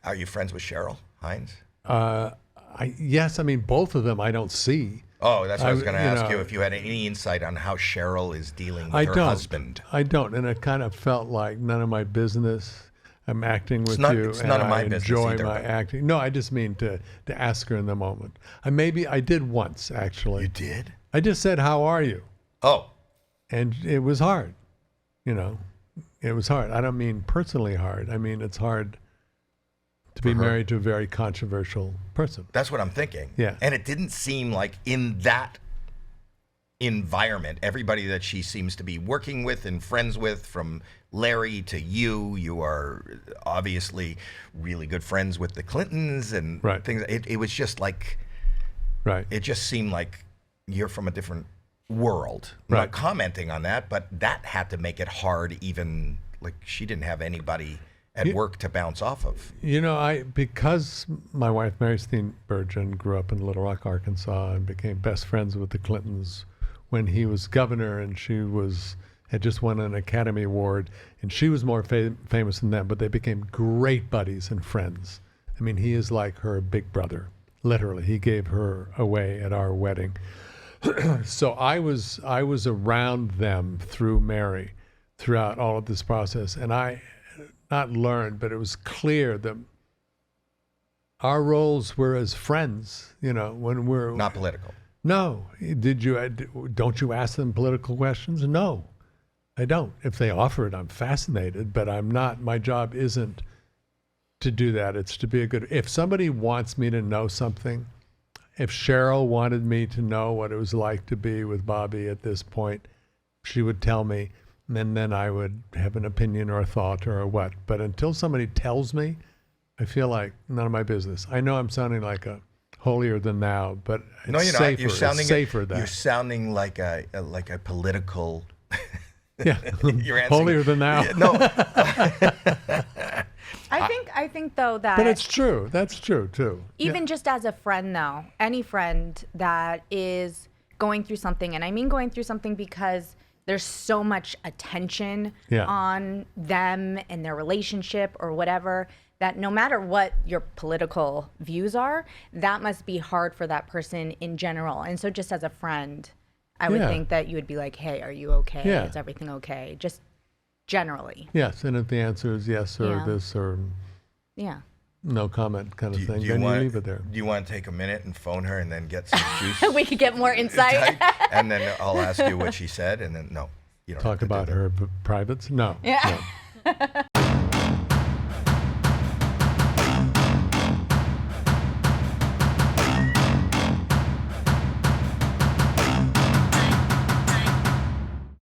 Are you friends with Cheryl Hines? Yes, I mean, both of them I don't see. Oh, that's what I was going to ask you, if you had any insight on how Cheryl is dealing with her husband. I don't, and it kind of felt like none of my business. I'm acting with you, it's and none of my I business enjoy either, my but- acting. No, I just mean to ask her in the moment. I did once, actually. You did? I just said, "How are you?" Oh. And it was hard. It was hard. I don't mean personally hard. I mean, it's hard to be married to a very controversial person. That's what I'm thinking. Yeah. And it didn't seem like in that environment, everybody that she seems to be working with and friends with, from Larry to you are obviously really good friends with the Clintons and things. It was just like, it just seemed like you're from a different world. I'm not commenting on that, but that had to make it hard, even like she didn't have anybody at work to bounce off of. Because my wife, Mary Steenburgen, grew up in Little Rock, Arkansas, and became best friends with the Clintons when he was governor, and she had just won an Academy Award, and she was more famous than them, but they became great buddies and friends. I mean, he is like her big brother, literally. He gave her away at our wedding. So I was around them through Mary throughout all of this process, and I not learned, but it was clear that our roles were as friends, when we're not political. No. Don't you ask them political questions? No, I don't. If they offer it, I'm fascinated, but I'm not. My job isn't to do that. It's to be if somebody wants me to know something, if Cheryl wanted me to know what it was like to be with Bobby at this point, she would tell me, and then I would have an opinion or a thought or what. But until somebody tells me, I feel like none of my business. I know I'm sounding like a holier than thou, but it's no, you're safer. not. You're sounding safer than you're sounding like a political. Yeah, you're holier than thou. Yeah, no. I think though that. But it's true. That's true too. Even just as a friend, though, any friend that is going through something, and I mean going through something because there's so much attention on them and their relationship or whatever, that no matter what your political views are, that must be hard for that person in general. And so just as a friend, I would think that you would be like, hey, are you okay? Yeah. Is everything okay? Just generally. Yes, and if the answer is yes or this or no comment kind of thing, then you leave it there. Do you want to take a minute and phone her and then get some juice? We could get more insight. And then I'll ask you what she said, and then no. You don't Talk about her privates? No. Yeah. No.